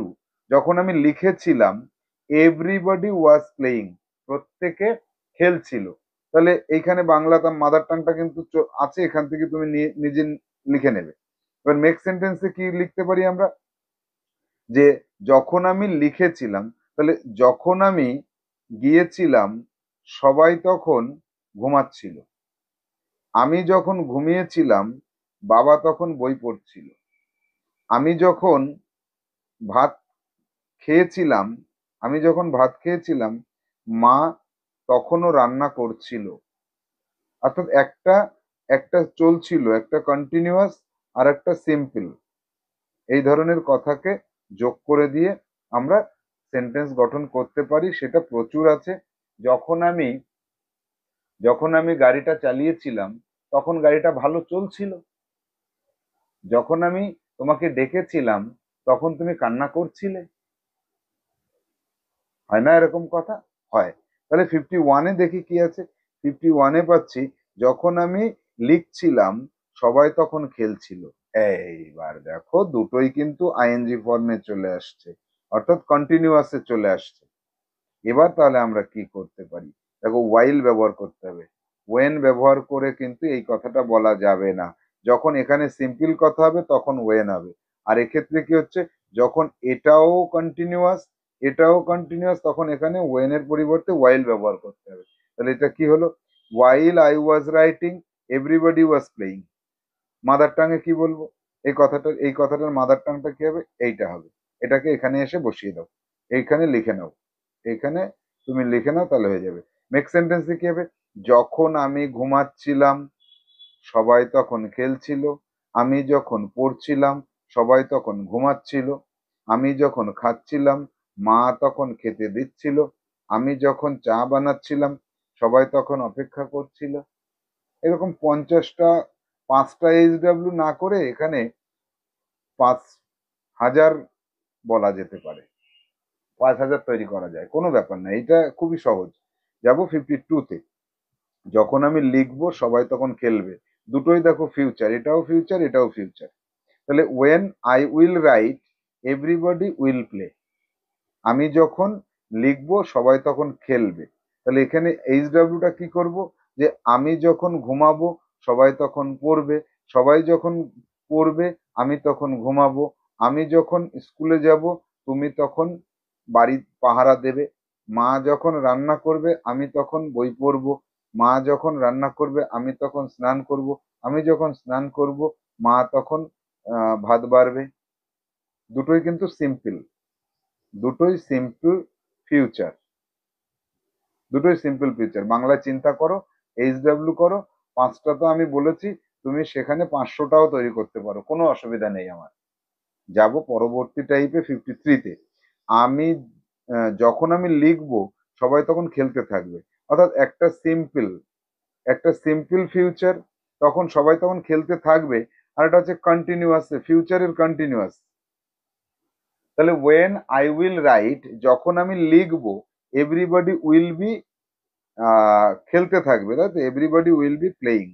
যখন আমি লিখেছিলাম, এভরিবডি ওয়াজ প্লেয়িং, প্রত্যেকে খেলছিল। তাহলে এইখানে বাংলা তার মাদার টাংটা কিন্তু আছে, এখান থেকে তুমি নিজে লিখে নেবে। এবার নেক্সট সেন্টেন্সে কি লিখতে পারি আমরা, যে যখন আমি লিখেছিলাম, তাহলে যখন আমি গিয়েছিলাম সবাই তখন ঘুমাচ্ছিল। আমি যখন ঘুমিয়েছিলাম বাবা তখন বই পড়ছিল। আমি যখন ভাত খেয়েছিলাম আমি যখন ভাত খেয়েছিলাম মা তখনও রান্না করছিল। অর্থাৎ একটা একটা চলছিল, একটা কন্টিনিউয়াস, আর একটা সিম্পল, এই ধরনের কথাকে যোগ করে দিয়ে আমরা সেন্টেন্স গঠন করতে পারি। সেটা প্রচুর আছে। যখন আমি যখন আমি গাড়িটা চালিয়েছিলাম তখন গাড়িটা ভালো চলছিল। যখন আমি তোমাকে ডেকেছিলাম তখন তুমি কান্না করছিলে। হয় না এরকম কথা? হয়। তাহলে 51-এ দেখি কি আছে। 51-এ পাচ্ছি, যখন আমি লিখছিলাম সবাই তখন খেলছিল। এইবার দেখো দুটোই কিন্তু আইএনজি ফর্মে চলে আসছে, অর্থাৎ কন্টিনিউয়াসে চলে আসছে। এবার তাহলে আমরা কি করতে পারি, দেখো ওয়াইল ব্যবহার করতে হবে। ওয়েন ব্যবহার করে কিন্তু এই কথাটা বলা যাবে না। যখন এখানে সিম্পল কথা হবে তখন ওয়েন হবে। আর এক্ষেত্রে কি হচ্ছে, যখন এটাও কন্টিনিউয়াস তখন এখানে ওয়েন এর পরিবর্তে ওয়াইল ব্যবহার করতে হবে। তাহলে এটা কি হলো, while I was writing everybody was playing. Mother tongue কি বলবো, এই কথাটার মাদার টাংটা কি হবে, এইটা হবে। এটাকে এখানে এসে বসিয়ে দাও, এইখানে লিখে নাও, এইখানে তুমি লিখে নাও, তাহলে হয়ে যাবে। নেক্সট সেন্টেন্সে কি হবে, যখন আমি ঘুমাচ্ছিলাম সবাই তখন খেলছিল। আমি যখন পড়ছিলাম সবাই তখন ঘুমাচ্ছিল। আমি যখন খাচ্ছিলাম মা তখন খেতে দিচ্ছিল। আমি যখন চা বানাচ্ছিলাম সবাই তখন অপেক্ষা করছিল। এরকম 50টা, 5টা এইচডব্লিউ না করে এখানে 5,000 বলা যেতে পারে। 5,000 তৈরি করা যায়, কোনো ব্যাপার না, এটা খুবই সহজ। যাব 52-তে। যখন আমি লিখবো সবাই তখন খেলবে। দুটোই দেখো ফিউচার, এটাও ফিউচার, এটাও ফিউচার। তাহলে when I will write everybody will play. আমি যখন লিখবো সবাই তখন খেলবে। তাহলে এখানে এইচডব্লিউটা কি করব, যে আমি যখন ঘুমাবো সবাই তখন পড়বে। সবাই যখন পড়বে আমি তখন ঘুমাবো। আমি যখন স্কুলে যাব তুমি তখন বাড়ি পাহারা দেবে। মা যখন রান্না করবে আমি তখন বই পড়বো। মা যখন রান্না করবে আমি তখন স্নান করব। আমি যখন স্নান করব মা তখন ভাত বাড়বে। দুটোই কিন্তু সিম্পল, দুটোই সিম্পল ফিউচার, দুটোই সিম্পল ফিউচার। বাংলায় চিন্তা করো, এইচডব্লিউ করো। 5টা তো আমি বলেছি, তুমি সেখানে 500টাও তৈরি করতে পারো, কোনো অসুবিধা নেই আমার। যাব পরবর্তী টাইপে 53-তে। আমি যখন আমি লিখবো সবাই তখন খেলতে থাকবে। অর্থাৎ একটা সিম্পল ফিউচার, তখন সবাই তখন খেলতে থাকবে। আর এটা হচ্ছে কন্টিনিউয়াস, ফিউচারের কন্টিনিউয়াস। তাহলে ওয়েন আই উইল রাইট, যখন আমি লিখবো, এভরিবডি উইল বি, খেলতে থাকবে, তাই তো, এভরিবডি উইল বি প্লেইং।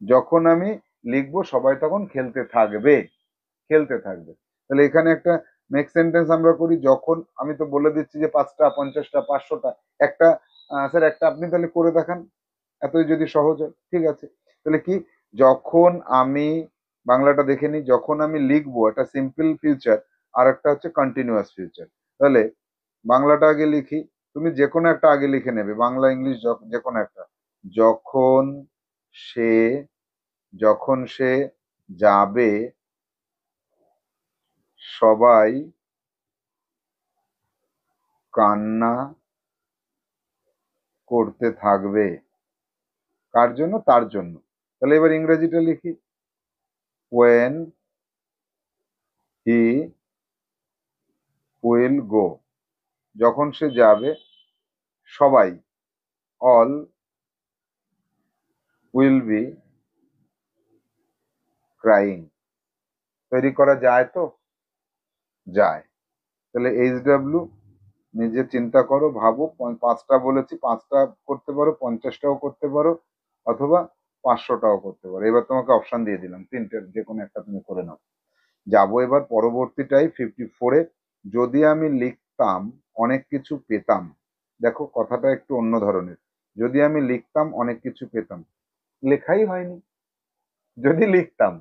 যখন আমি লিখবো সবাই তখন খেলতে থাকবে। তাহলে এখানে একটা নেক্সট সেন্টেন্স আমরা করি, যখন, আমি তো বলে দিচ্ছি যে 5টা, 50টা, 500টা। একটা স্যার একটা আপনি তাহলে করে দেখান, এতই যদি সহজ হয়, ঠিক আছে। তাহলে কি, যখন আমি, বাংলাটা দেখে নিই, যখন আমি লিখবো একটা সিম্পল ফিউচার, আর একটা হচ্ছে কন্টিনিউয়াস ফিউচার। তাহলে বাংলাটা আগে লিখি, তুমি যে কোনো একটা আগে লিখে নেবে, বাংলা ইংলিশ যে কোনো একটা। যখন সে যখন সে যাবে সবাই কান্না করতে থাকবে। কার জন্য? তার জন্য। তাহলে এবার ইংরেজিটা লিখি, when he will go, যখন সে যাবে সবাই, অল উইল বি ক্রাইং। তৈরি করা যায় তো? যায়। তাহলে HW নিজে চিন্তা করো, ভাবো, পাঁচটা বলেছি, পাঁচটা করতে পারো, 50টাও করতে পারো, অথবা 500টাও করতে পারো। এবার তোমাকে অপশন দিয়ে দিলাম, তিনটের যে কোনো একটা তুমি করে নাও। যাবো এবার পরবর্তীটাই 54-এ। যদি আমি লিখতাম অনেক কিছু পেতাম। দেখো কথাটা একটু অন্য ধরনের। যদি আমি লিখতাম অনেক কিছু পেতাম, লেখাই হয়নি। যদি লিখতাম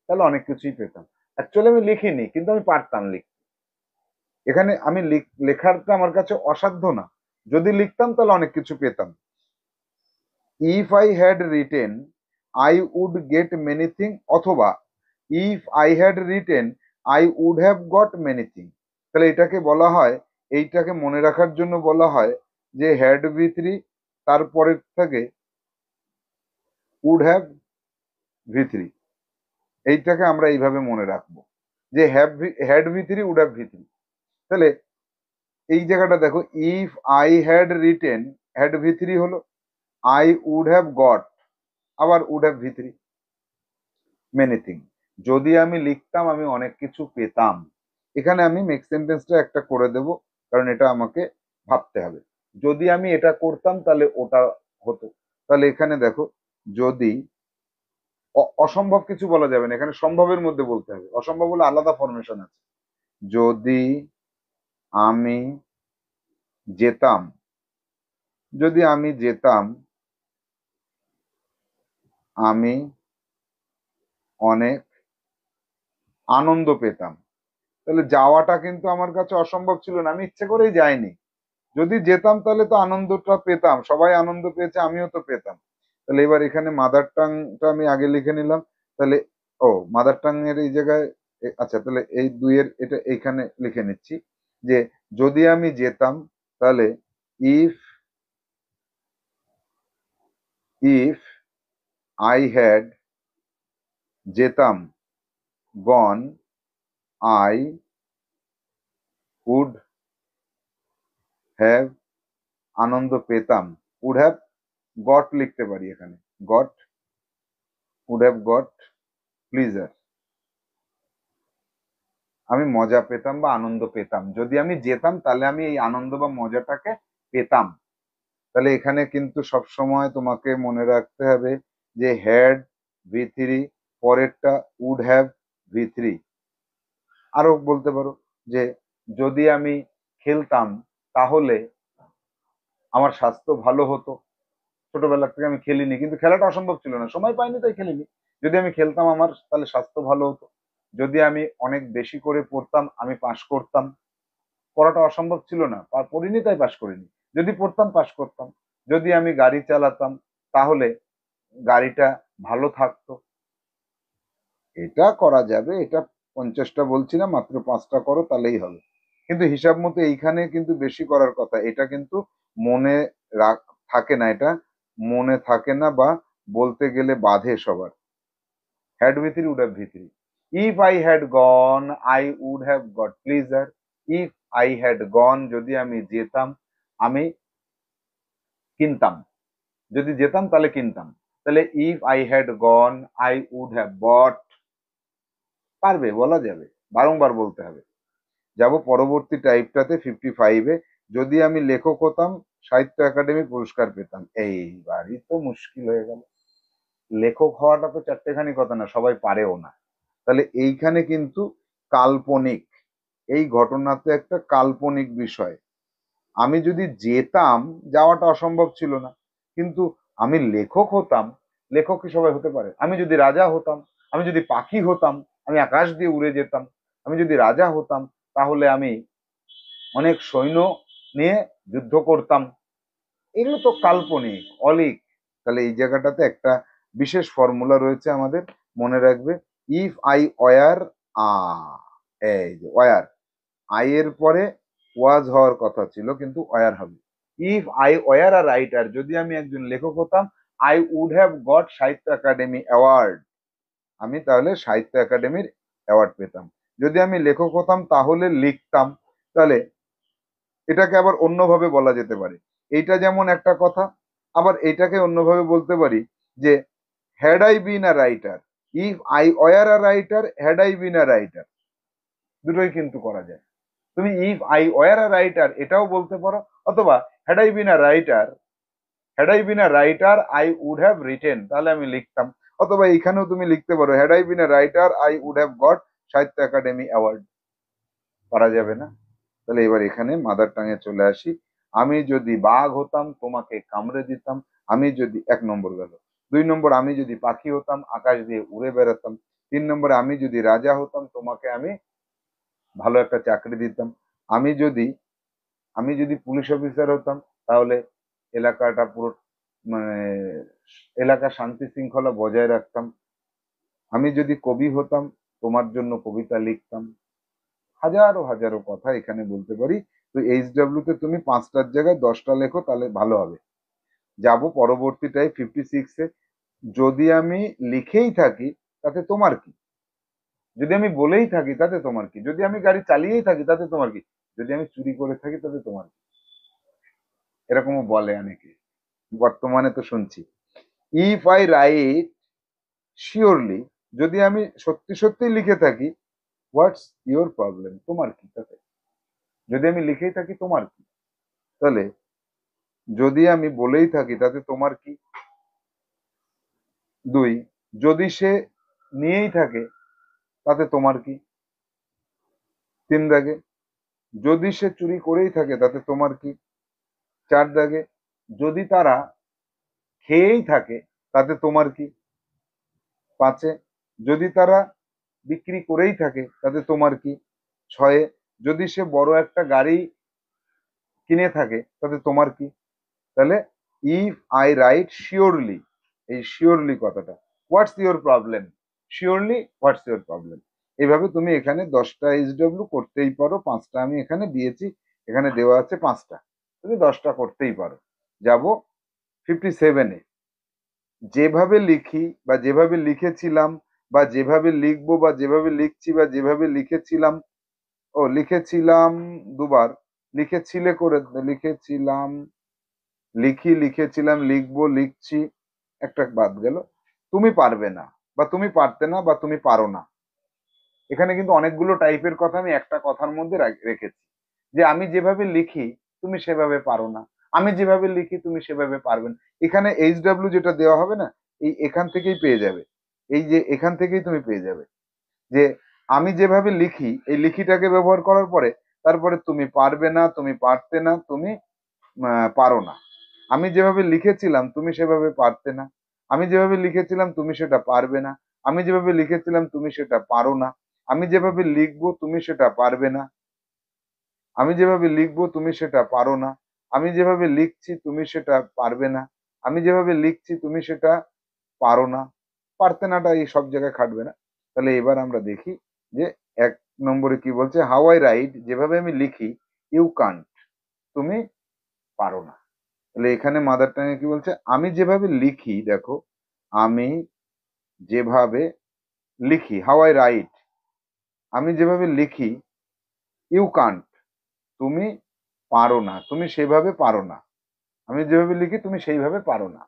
তাহলে অনেক কিছুই পেতাম। অ্যাকচুয়ালি আমি লিখিনি, কিন্তু আমি পারতাম লিখতে। এখানে আমি লেখাটা আমার কাছে অসাধ্য না। যদি লিখতাম তাহলে অনেক কিছু পেতাম। If I had written I would get many thing, অথবা if I had written I would have got many thing. তাহলে এটাকে বলা হয়, এইটাকে মনে রাখার জন্য বলা হয় যে হ্যাড ভি3, তারপরের থেকে উড হ্যাভ ভি3। এইটাকে আমরা এইভাবে মনে রাখবো যে হ্যাড ভি3 উড হ্যাভ ভি3। তাহলে এই জায়গাটা দেখো, if I had written, had ভি3 হলো, আই উড হ্যাভ গট, আবার উড হ্যাভ ভি3, মেনি থিং। যদি আমি লিখতাম আমি অনেক কিছু পেতাম। এখানে আমি মেক সেন্টেন্সটা একটা করে দেব, কারণ এটা আমাকে ভাবতে হবে। যদি আমি এটা করতাম তাহলে ওটা হতো। তাহলে এখানে দেখো, যদি অসম্ভব কিছু বলা যাবে না, এখানে সম্ভবের মধ্যে বলতে হবে। অসম্ভব হলে আলাদা ফরমেশন আছে। যদি আমি যেতাম, যদি আমি যেতাম আমি অনেক আনন্দ পেতাম। তাহলে যাওয়াটা কিন্তু আমার কাছে অসম্ভব ছিল না, আমি ইচ্ছে করেই যাইনি। যদি যেতাম তাহলে তো আনন্দটা পেতাম, সবাই আনন্দ পেয়েছে, আমিও তো পেতাম। তাহলে এবার এখানে মাদার টাংটা আমি আগে লিখে নিলাম। তাহলে ও মাদার টাং এর এই জায়গায় আচ্ছা, তাহলে এই দুইয়ের এটা এইখানে লিখে নিচ্ছি যে যদি আমি যেতাম, তাহলে ইফ ইফ আই হ্যাড, যেতাম, গন, আই উড হ্যাভ, আনন্দ পেতাম, উড হ্যাভ গট লিখতে পারি এখানে, got, would have got pleasure. আমি মজা পেতাম বা আনন্দ পেতাম। যদি আমি যেতাম তাহলে আমি এই আনন্দ বা মজাটাকে পেতাম। তাহলে এখানে কিন্তু সব সময় তোমাকে মনে রাখতে হবে যে হ্যাড ভি3, পরেরটা উড হ্যাভ ভি3। আরো বলতে পারো যে যদি আমি খেলতাম তাহলে আমার স্বাস্থ্য ভালো হতো। ছোটবেলা থেকে আমি খেলিনি, কিন্তু খেলাটা অসম্ভব ছিল না, সময় পাইনি তাই খেলিনি। যদি আমি খেলতাম আমার তাহলে স্বাস্থ্য ভালো হতো। যদি আমি অনেক বেশি করে পড়তাম আমি পাশ করতাম। পড়াটা অসম্ভব ছিল না, পড়িনি তাই পাশ করিনি। যদি পড়তাম পাশ করতাম। যদি আমি গাড়ি চালাতাম তাহলে গাড়িটা ভালো থাকতো। এটা করা যাবে, এটা 50টা বলছি না, মাত্র 5টা করো তাহলেই হবে। কিন্তু হিসাব মতো এইখানে কিন্তু বেশি করার কথা। এটা কিন্তু মনে রাখ থাকে না, এটা মনে থাকে না, বা বলতে গেলে বাধে সবার। Had ভি3 would have ভি3। If I had gone I would have got pleasure. If I had গন, যদি আমি যেতাম আমি কিনতাম। যদি যেতাম তাহলে কিনতাম। তাহলে if I had gone I would have bought. পারবে, বলা যাবে, বারংবার বলতে হবে। যাব পরবর্তী টাইপটাতে 55-এ। যদি আমি লেখক হতাম সাহিত্য একাডেমি পুরস্কার পেতাম। এইবারই তো মুশকিল হয়ে গেল। লেখক হওয়াটা তো চারটেখানি কথা না, সবাই পারেও না। তাহলে এইখানে কিন্তু কাল্পনিক, এই ঘটনাতে একটা কাল্পনিক বিষয়। আমি যদি যেতাম, যাওয়াটা অসম্ভব ছিল না, কিন্তু আমি লেখক হতাম। লেখক কি সবাই হতে পারে? আমি যদি রাজা হতাম, আমি যদি পাখি হতাম, আমি আকাশ দিয়ে উড়ে যেতাম। আমি যদি রাজা হতাম তাহলে আমি অনেক সৈন্য নিয়ে যুদ্ধ করতাম। এগুলো তো কাল্পনিক, অলিক। তাহলে এই জায়গাটাতে একটা বিশেষ ফর্মুলা রয়েছে আমাদের, মনে রাখবে। ইফ আই ওয়ার আ, এই যে ওয়ার, আই এর পরে ওয়াজ হওয়ার কথা ছিল, কিন্তু ওয়ার হবে। If I were a writer, যদি আমি একজন লেখক হতাম, I would have got Sahitya Akademi award, আমি তাহলে সাহিত্য একাডেমির অ্যাওয়ার্ড পেতাম। যদি আমি লেখক হতাম তাহলে লিখতাম, তাহলে এটাকে আবার অন্যভাবে বলা যেতে পারে। এইটা যেমন একটা কথা, আবার এটাকে অন্যভাবে বলতে পারি যে had I been a writer, if I were a writer, had I been a writer, দুটোই কিন্তু করা যায়। তুমি if I were a writer এটাও বলতে পারো, অথবা had I been a writer, had I been a writer I would have written, তাহলে আমি লিখতাম। অথবা এখানেও তুমি লিখতে পারো had I been a writer I would have got Sahitya Akademi award. পারা যাবে না? তাহলে এবার এখানে মাদার টাঙে চলে আসি। আমি যদি বাঘ হতাম তোমাকে কামড়ে দিতাম। আমি যদি, 1 নম্বর গেল। 2 নম্বর, আমি যদি পাখি হতাম আকাশ দিয়ে উড়ে বেড়াতাম। 3 নম্বরে, আমি যদি রাজা হতাম তোমাকে আমি ভালো একটা চাকরি দিতাম। আমি যদি আমি যদি পুলিশ অফিসার হতাম তাহলে এলাকাটা পুরো, মানে এলাকা শান্তি শৃঙ্খলা বজায় রাখতাম। আমি যদি কবি হতাম তোমার জন্য কবিতা লিখতাম। হাজারো হাজারো কথা এখানে বলতে পারি। তো এইচডব্লিউ তে তুমি 5টার জায়গায় 10টা লেখো, তাহলে ভালো হবে। যাব পরবর্তীটাই 56-এ। যদি আমি লিখেই থাকি তাতে তোমার কি? যদি আমি বলেই থাকি তাতে তোমার কি? যদি আমি গাড়ি চালিয়েই থাকি তাতে তোমার কি? যদি আমি চুরি করে থাকি তাতে তোমার কি? এরকমও বলে অনেকে, বর্তমানে তো শুনছি। ইফ আই রাইট শিওরলি, যদি আমি সত্যি সত্যি লিখে থাকি, হোয়াটস ইওর প্রবলেম, তোমার কি তাতে? যদি আমি লিখেই থাকি তোমার কি? তাহলে যদি আমি বলেই থাকি তাতে তোমার কি? 2, যদি সে নিয়েই থাকে তাতে তোমার কি? 3 দাগে, যদি সে চুরি করেই থাকে তাতে তোমার কি? 4 দাগে, যদি তারা খেয়েই থাকে তাতে তোমার কি? 5-এ, যদি তারা বিক্রি করেই থাকে তাতে তোমার কি? 6-এ, যদি সে বড় একটা গাড়ি কিনে থাকে তাতে তোমার কি? তাহলে ইফ আই রাইট শিওরলি, এই শিওরলি কথাটা, what's your problem, surely what's your problem, এইভাবে তুমি এখানে 10টা এইচডব্লিউ করতেই পারো। 5টা আমি এখানে দিয়েছি, এখানে দেওয়া আছে 5টা, তুমি 10টা করতেই পারো। যাব 57-এ। যেভাবে লিখি বা যেভাবে লিখেছিলাম বা যেভাবে লিখবো বা যেভাবে লিখছি বা যেভাবে লিখেছিলাম, ও লিখেছিলাম দুবার, লিখেছিলে করে, লিখেছিলাম, লিখেছিলাম, লিখবো, লিখছি, একটা বাদ গেল। তুমি পারবে না, বা তুমি পারতে না, বা তুমি পারো না। এখানে কিন্তু অনেকগুলো টাইপের কথা আমি একটা কথার মধ্যে রেখেছি, যে আমি যেভাবে লিখি তুমি সেভাবে পারো না, আমি যেভাবে লিখি তুমি সেভাবে পারবে না। এখানে এইচডব্লিউ যেটা দেওয়া হবে না, এই এখান থেকেই পেয়ে যাবে, এই যে এখান থেকেই তুমি পেয়ে যাবে যে আমি যেভাবে লিখি, এই লিখিটাকে ব্যবহার করার পরে তারপরে তুমি পারবে না, তুমি পারতে না, তুমি পারো না। আমি যেভাবে লিখেছিলাম তুমি সেভাবে পারতে না, আমি যেভাবে লিখেছিলাম তুমি সেটা পারবে না, আমি যেভাবে লিখেছিলাম তুমি সেটা পারো না, আমি যেভাবে লিখবো তুমি সেটা পারবে না, আমি যেভাবে লিখবো তুমি সেটা পারো না, আমি যেভাবে লিখছি তুমি সেটা পারবে না, আমি যেভাবে লিখছি তুমি সেটা পারো না। পারতে নাটা এই সব জায়গায় খাটবে না। তাহলে এবার আমরা দেখি যে 1 নম্বরে কি বলছে, হাউ আই রাইট, যেভাবে আমি লিখি, ইউ কান্ট, তুমি পারো না। তাহলে এখানে মাদার টাঙে কি বলছে, আমি যেভাবে লিখি, দেখো, আমি যেভাবে লিখি, হাউ আই রাইট, আমি যেভাবে লিখি, ইউ কান্ট, তুমি পারো না, তুমি সেভাবে পারো না। আমি যেভাবে লিখি তুমি সেইভাবে পারো না।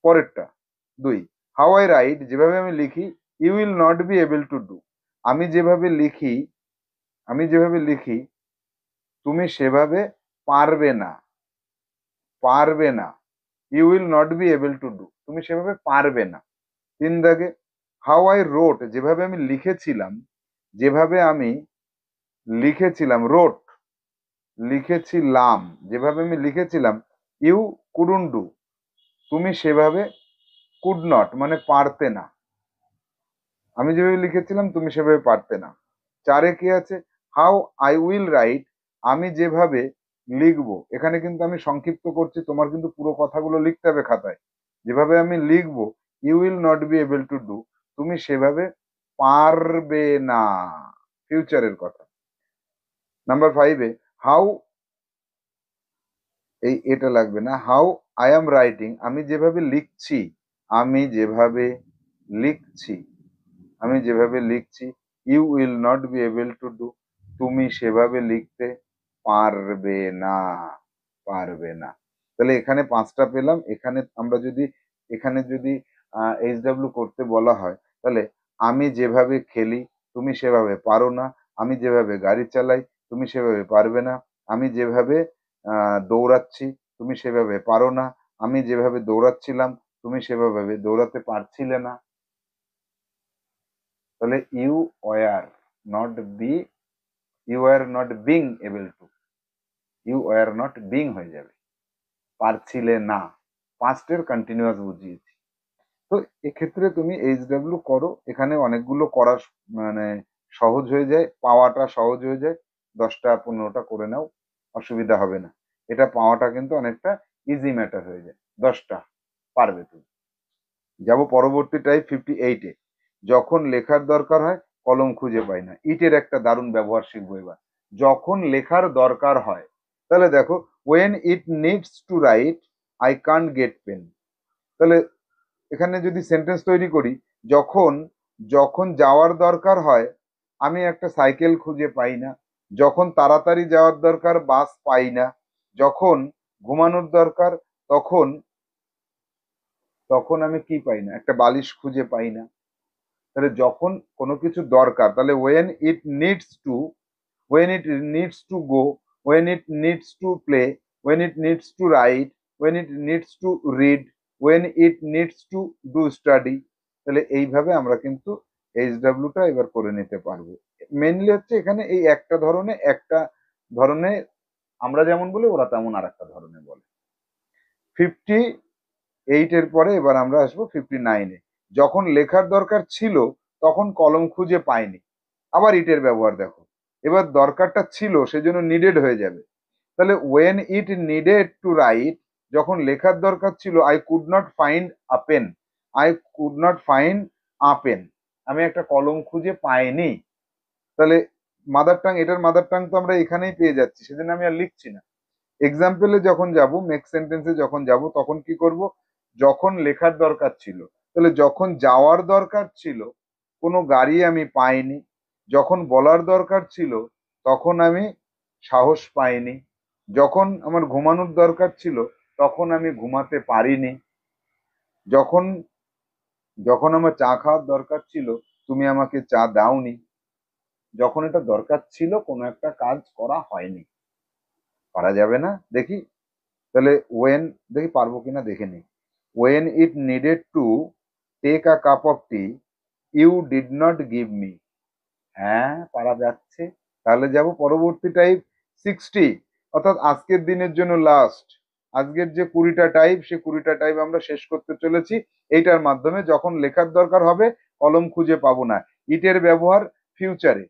পরেরটা 2, হাউ আই রাইট, যেভাবে আমি লিখি, you will not be able to do, আমি যেভাবে লিখি, আমি যেভাবে লিখি তুমি সেভাবে পারবে না, পারবে না, you will not be able to do, তুমি সেভাবে পারবে না। 3 দাগে, হাউ আই রোট, যেভাবে আমি লিখেছিলাম, যেভাবে আমি লিখেছিলাম, রোট, লিখেছিলাম, যেভাবে আমি লিখেছিলাম, ইউ কুডন্ট ডু, তুমি সেভাবে কুড নট মানে পারতে না, আমি যেভাবে লিখেছিলাম তুমি সেভাবে পারতে না। 4-এ কি আছে, হাউ আই উইল রাইট, আমি যেভাবে লিখবো, এখানে কিন্তু আমি সংক্ষিপ্ত করছি, তোমার কিন্তু পুরো কথাগুলো লিখতে হবে খাতায়। যেভাবে আমি লিখবো, you will not be able to do, তুমি সেভাবে পারবে না, ফিউচারের কথা। নাম্বার 5-এ, হাউ, এটা লাগবে না, হাউ আই এম রাইটিং, আমি যেভাবে লিখছি, আমি যেভাবে লিখছি, আমি যেভাবে লিখছি, you will not be able to do, তুমি সেভাবে লিখতে পারবে না, পারবে না। তাহলে এখানে 5টা পেলাম। এখানে আমরা যদি এইচডব্লিউ করতে বলা হয়, তাহলে আমি যেভাবে খেলি তুমি সেভাবে পারো না, আমি যেভাবে গাড়ি চালাই তুমি সেভাবে পারবে না, আমি যেভাবে দৌড়াচ্ছি তুমি সেভাবে পারো না, আমি যেভাবে দৌড়াচ্ছিলাম তুমি সেভাবে দৌড়াতে পারছিলে না। তাহলে not be you are not being able to, you are not being হয়ে যাবে, পারছিলে না, পাস্টের কন্টিনিউয়াস বুঝিয়েছি। তো এক্ষেত্রে তুমি এইচডব্লিউ করো, এখানে অনেকগুলো করা মানে সহজ হয়ে যায়, পাওয়াটা সহজ হয়ে যায়। 10টা 15টা করে নাও, অসুবিধা হবে না। এটা পাওয়াটা কিন্তু অনেকটা ইজি ম্যাটার হয়ে যায়। 10টা পারবে তুমি। যাব পরবর্তী টাইপ 58-এ। যখন লেখার দরকার হয় কলম খুঁজে পাই না। ইটের একটা দারুণ ব্যবহার শিখবো এবার। যখন লেখার দরকার হয়, তাহলে দেখো, when it needs to write I can't get pen. তাহলে এখানে যদি সেন্টেন্স তৈরি করি, যখন যখন যাওয়ার দরকার হয় আমি একটা সাইকেল খুঁজে পাই না, যখন তাড়াতাড়ি যাওয়ার দরকার বাস পাই না, যখন ঘুমানোর দরকার তখন তখন আমি কি পাই না, একটা বালিশ খুঁজে পাই না। তাহলে যখন কোনো কিছু দরকার, তাহলে when it needs to go, when it needs to play, when it needs to write, when it needs to read, when it needs to do study। তাহলে এইভাবে আমরা কিন্তু এইচডব্লিউটা এবার করে নিতে পারবো। মেনলি হচ্ছে এখানে এই একটা ধরনে আমরা যেমন বলি ওরা তেমন আর একটা ধরনে বলে। 58-এর পরে এবার আমরা আসবো 59-এ। যখন লেখার দরকার ছিল তখন কলম খুঁজে পাইনি। আবার ইটের ব্যবহার দেখো, এবার দরকারটা ছিল সেজন্য নিডেড হয়ে যাবে। তাহলে when it needed to write, যখন লেখার দরকার ছিল I could not find a pen, I could not find a pen, আমি একটা কলম খুঁজে পাইনি। তাহলে এটার মাদার টাং তো আমরা এখানেই পেয়ে যাচ্ছি, সেজন্য আমি আর লিখছি না। এক্সাম্পলে যখন যাব, মেক সেন্টেন্সে যখন যাব, তখন কি করব, যখন লেখার দরকার ছিল, তাহলে যখন যাওয়ার দরকার ছিল কোনো গাড়ি আমি পাইনি, যখন বলার দরকার ছিল তখন আমি সাহস পাইনি, যখন আমার ঘুমানোর দরকার ছিল তখন আমি ঘুমাতে পারিনি, যখন যখন আমার চা খাওয়ার দরকার ছিল তুমি আমাকে চা দাওনি, যখন এটা দরকার ছিল কোনো একটা কাজ করা হয়নি। পারা যাবে না? দেখি তাহলে ওয়েন, দেখি পারবো কিনা দেখে নিই। When it needed to take a cup of tea you did not give me. হ্যাঁ, পারা যাচ্ছে। তাহলে যাব পরবর্তী টাইপ 60, অর্থাৎ আজকের দিনের জন্য লাস্ট। আজকের যে 20টা টাইপ, সে 20টা টাইপ আমরা শেষ করতে চলেছি এইটার মাধ্যমে। যখন লেখার দরকার হবে কলম খুঁজে পাবো না, ইটের ব্যবহার ফিউচারে,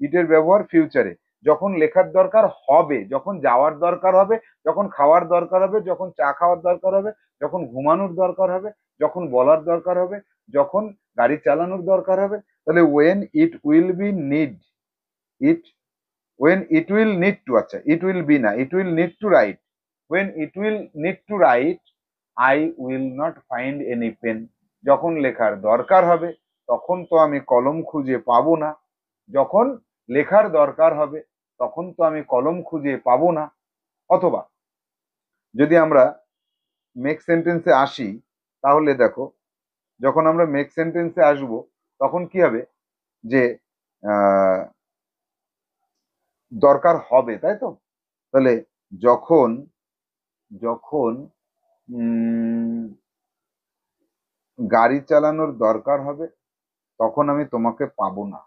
ইটের ব্যবহার ফিউচারে। যখন লেখার দরকার হবে, যখন যাওয়ার দরকার হবে, যখন খাওয়ার দরকার হবে, যখন চা খাওয়ার দরকার হবে, যখন ঘুমানোর দরকার হবে, যখন বলার দরকার হবে, যখন গাড়ি চালানোর দরকার হবে। তাহলে when it will be need, it when it will need to, আচ্ছা ইট উইল বি না, it will need to write, when it will need to write I will not find any pen. যখন লেখার দরকার হবে তখন তো আমি কলম খুঁজে পাবো না, যখন লেখার দরকার হবে তখন তো আমি কলম খুঁজে পাবো না। অথবা যদি আমরা মেক সেন্টেন্সে আসি, তাহলে দেখো, যখন আমরা মেক সেন্টেন্সে আসব তখন কি হবে, যে আহ, দরকার হবে, তাই তো? তাহলে যখন যখন উম, গাড়ি চালানোর দরকার হবে তখন আমি তোমাকে পাবো না,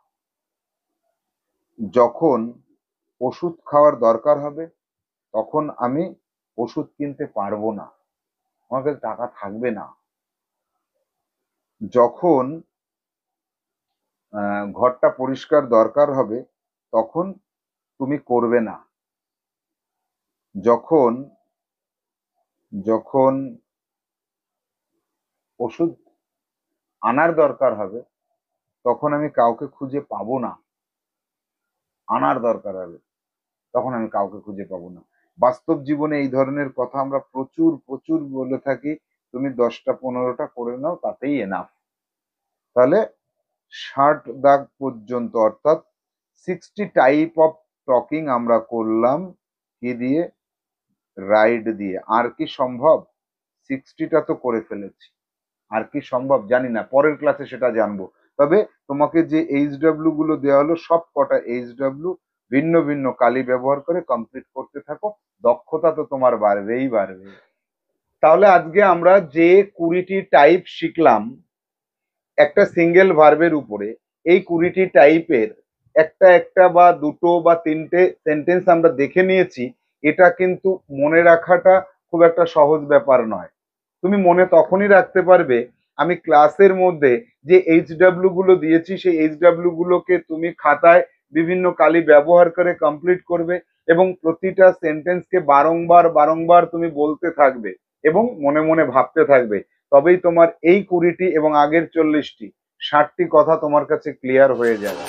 যখন ওষুধ খাওয়ার দরকার হবে তখন আমি ওষুধ কিনতে পারবো না, আমার কাছে টাকা থাকবে না, যখন ঘরটা পরিষ্কার দরকার হবে তখন তুমি করবে না, যখন যখন ওষুধ আনার দরকার হবে তখন আমি কাউকে খুঁজে পাবো না, আনার দরকার হবে তখন আমি কাউকে খুঁজে পাবো না। বাস্তব জীবনে এই ধরনের কথা আমরা প্রচুর প্রচুর বলে থাকি। তুমি 10টা 15টা করে নাও, তাতেই এনাফ। তাহলে 60 দাগ পর্যন্ত, অর্থাৎ 60 টাইপ অফ টকিং আমরা করলাম কি দিয়ে? রাইড দিয়ে। আর কি সম্ভব? 60টা তো করে ফেলেছি, আর কি সম্ভব জানি না, পরের ক্লাসে সেটা জানবো। তবে তোমাকে যে এইচডব্লিউ গুলো দেওয়া হলো সব কটা এইচডব্লিউ ভিন্ন ভিন্ন কালি ব্যবহার করে কমপ্লিট করতে থাকো, দক্ষতা তো তোমার বাড়বেই বাড়বে। তাহলে আজকে আমরা যে 20টি টাইপ শিখলাম একটা সিঙ্গেল ভার্বের উপরে, এই 20টি টাইপের একটা একটা বা দুটো বা তিনটে সেন্টেন্স আমরা দেখে নিয়েছি। এটা কিন্তু মনে রাখাটা খুব একটা সহজ ব্যাপার নয়। তুমি মনে তখনই রাখতে পারবে আমি ক্লাসের মধ্যে যে এইচডব্লিউ গুলো দিয়েছি সেই এইচডব্লিউ গুলোকে তুমি খাতায় বিভিন্ন কালি ব্যবহার করে কমপ্লিট করবে এবং প্রতিটা সেন্টেন্সকে বারংবার বারংবার তুমি বলতে থাকবে এবং মনে মনে ভাবতে থাকবে। তবেই তোমার এই 20টি এবং আগের 40টি 60টি কথা তোমার কাছে ক্লিয়ার হয়ে যাবে।